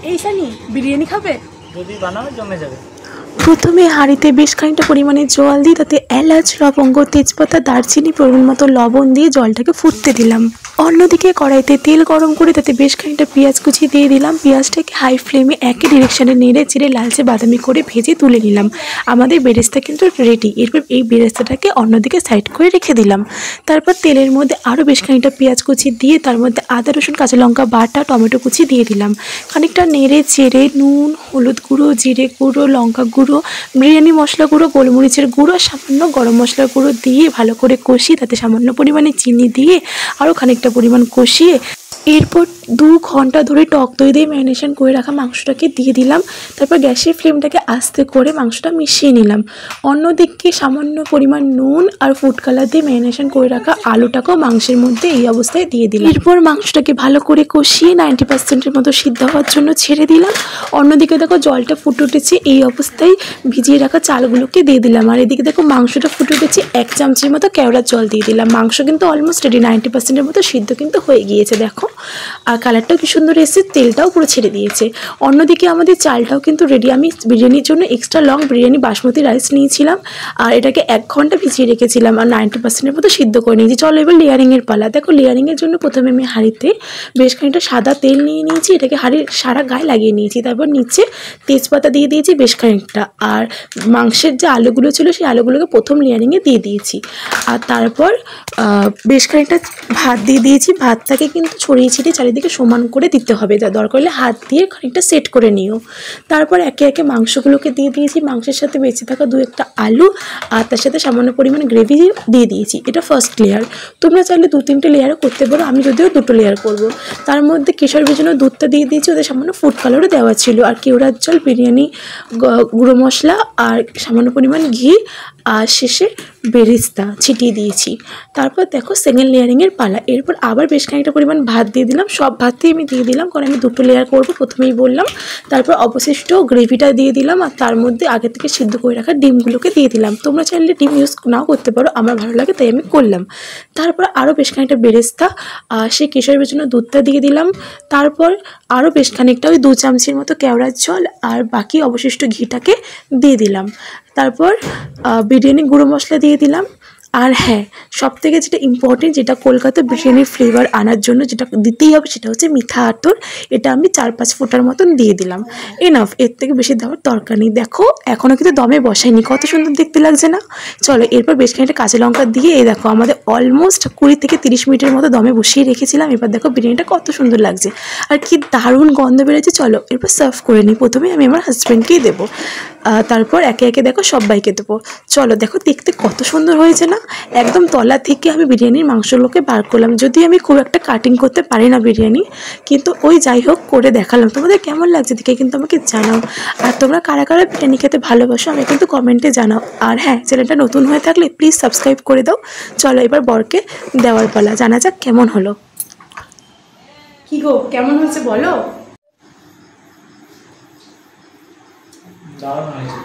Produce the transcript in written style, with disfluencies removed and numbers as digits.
এই সানি বিরিয়ানি খাবে? যদি বানাও জমে যাবে। প্রথমে হাঁড়িতে বেশ খানিকটা পরিমাণে জল দিয়ে তাতে এলাচ, লবঙ্গ, তেজপাতা, দারচিনি, পরিমাণ মতো লবণ দিয়ে জলটাকে ফুটতে দিলাম। অন্যদিকে কড়াইতে তেল গরম করে তাতে বেশ খানিকটা পেঁয়াজ কুচি দিয়ে দিলাম। পেঁয়াজটাকে হাই ফ্লেমে একই ডিরেকশানে নেড়ে চেড়ে লালচে বাদামি করে ভেজে তুলে নিলাম। আমাদের বেরেস্তা কিন্তু রেডি। এরপর এই বেরেস্তাটাকে অন্যদিকে সাইড করে রেখে দিলাম। তারপর তেলের মধ্যে আরও বেশ খানিকটা পেঁয়াজ কুচি দিয়ে তার মধ্যে আদা, রসুন, কাঁচা লঙ্কা বাটা, টমেটো কুচি দিয়ে দিলাম। খানিকটা নেড়ে চেড়ে নুন, হলুদ গুঁড়ো, জিরে গুঁড়ো, লঙ্কা গুঁড়ো, বিরিয়ানি মশলা গুঁড়ো, গোলমরিচের গুঁড়ো, সামান্য গরম মশলার গুঁড়ো দিয়ে ভালো করে কষিয়ে তাতে সামান্য পরিমাণে চিনি দিয়ে আরও খানিকটা পরিমাণ কষিয়ে এরপর 2 ঘন্টা ধরে টক দই দিয়ে ম্যারিনেশন করে রাখা মাংসটাকে দিয়ে দিলাম। তারপর গ্যাসের ফ্লেমটাকে আস্তে করে মাংসটা মিশিয়ে নিলাম। অন্যদিকে সামান্য পরিমাণ নুন আর ফুড কালার দিয়ে ম্যারিনেশন করে রাখা আলুটাকেও মাংসের মধ্যে এই অবস্থায় দিয়ে দিলাম। এরপর মাংসটাকে ভালো করে কষিয়ে 90% মতো সিদ্ধ হওয়ার জন্য ছেড়ে দিলাম। অন্যদিকে দেখো জলটা ফুটে উঠেছে, এই অবস্থায় ভিজিয়ে রাখা চালগুলোকে দিয়ে দিলাম। আর এদিকে দেখো মাংসটা ফুটে উঠেছে, 1 চামচের মতো কেওড়ার জল দিয়ে দিলাম। মাংস কিন্তু অলমোস্ট রেডি, 90% মতো সিদ্ধ কিন্তু হয়ে গিয়েছে দেখো। আর কালারটাও কি সুন্দর এসেছে, তেলটাও পুরো ছেড়ে দিয়েছে। অন্যদিকে আমাদের চালটাও কিন্তু রেডি। আমি বিরিয়ানির জন্য extra long biryani basmati rice নিয়েছিলাম আর এটাকে 1 ঘন্টা ভিজিয়ে রেখেছিলাম আর 90%-এর মতো সিদ্ধ করে নিয়েছি। চলো এবার লেয়ারিংয়ের পালা। দেখো লেয়ারিংয়ের জন্য প্রথমে আমি হাঁড়িতে বেশ খানিকটা সাদা তেল নিয়ে নিয়েছি, এটাকে হাঁড়ির সারা গায়ে লাগিয়ে নিয়েছি। তারপর নিচে তেজপাতা দিয়ে দিয়েছি বেশ খানিকটা, আর মাংসের যে আলুগুলো ছিল সেই আলুগুলোকে প্রথম লেয়ারিংয়ে দিয়ে দিয়েছি। আর তারপর বেশ খানিকটা ভাত দিয়ে দিয়েছি। ভাতটাকে কিন্তু ছড়িয়ে ছিটিয়ে চারিদিকে সমান করে দিতে হবে, যা দরকার হলে হাত দিয়ে খানিকটা সেট করে নিও। তারপর একে একে মাংসগুলোকে দিয়ে দিয়েছি। মাংসের সাথে বেঁচে থাকা 2-1টা আলু আর তার সাথে সামান্য পরিমাণ গ্রেভি দিয়ে দিয়েছি। এটা ফার্স্ট লেয়ার। তোমরা চাইলে 2-3টে লেয়ারও করতে পারো, আমি যদিও 2টো লেয়ার করব। তার মধ্যে কেশর ভেজানো দুধটা দিয়ে দিয়েছি, ওদের সামান্য ফুড কালারও দেওয়া ছিল, আর কেওড়ার জল, বিরিয়ানি গুঁড়ো মশলা আর সামান্য পরিমাণ ঘি আর শেষে বেরেস্তা ছিটিয়ে দিয়েছি। তারপর দেখো সেকেন্ড লেয়ারিংয়ের পালা। এরপর আবার বেশ খানিকটা পরিমাণ ভাত দিয়ে দিলাম। সব ভাতই আমি দিয়ে দিলাম কারণ আমি 2টো লেয়ার করব, প্রথমেই বললাম। তারপর অবশিষ্ট গ্রেভিটা দিয়ে দিলাম আর তার মধ্যে আগে থেকে সিদ্ধ করে রাখা ডিমগুলোকে দিয়ে দিলাম। তোমরা চাইলে ডিম ইউজ নাও করতে পারো, আমার ভালো লাগে তাই আমি করলাম। তারপর আরও বেশ খানিকটা বেরেস্তা আর সেই কেশরের জন্য দুধটা দিয়ে দিলাম। তারপর আরও বেশ খানিকটা ওই 2 চামচের মতো কেওড়ার জল আর বাকি অবশিষ্ট ঘিটাকে দিয়ে দিলাম। তারপর বিরিয়ানি গুঁড়ো মশলা দিয়ে দিলাম। আর হ্যাঁ, সবথেকে যেটা ইম্পর্টেন্ট, যেটা কলকাতা বিরিয়ানির ফ্লেভার আনার জন্য যেটা দিতেই হবে, সেটা হচ্ছে মিঠা আতর। এটা আমি 4-5 ফোঁটার মতন দিয়ে দিলাম। এনাফ, এর থেকে বেশি দেওয়ার দরকার নেই। দেখো এখনও কিন্তু দমে বসাইনি, কত সুন্দর দেখতে লাগছে না? চলো এরপর বেশ খানিকটা কাঁচা লঙ্কা দিয়ে এই দেখো আমাদের অলমোস্ট 20-30 মিনিটের মতো দমে বসিয়ে রেখেছিলাম। এবার দেখো বিরিয়ানিটা কত সুন্দর লাগছে আর কি দারুণ গন্ধ বেরোচ্ছে। চলো এরপর সার্ভ করে নিই। প্রথমে আমি আমার হাজব্যান্ডকেই দেবো, তারপর একে একে দেখো সবাইকে দেবো। চলো দেখো দেখতে কত সুন্দর হয়েছে না? একদম তলা থেকে আমি বিরিয়ানির মাংসগুলোকে বার করলাম। যদি আমি খুব একটা কাটিং করতে পারি না বিরিয়ানি, কিন্তু ওই যাই হোক করে দেখালাম। তোমাদের কেমন লাগছে দেখে কিন্তু আমাকে জানাও। আর তোমরা কারা কারা বিরিয়ানি খেতে ভালোবাসো আমি কিন্তু কমেন্টে জানাও। আর হ্যাঁ, চ্যানেলটা নতুন হয়ে থাকলে প্লিজ সাবস্ক্রাইব করে দাও। চলো এবার বরকে দেওয়ার পালা, জানা যাক কেমন হলো। কি গো, কেমন হয়েছে বলো? দারুণ হয়েছে।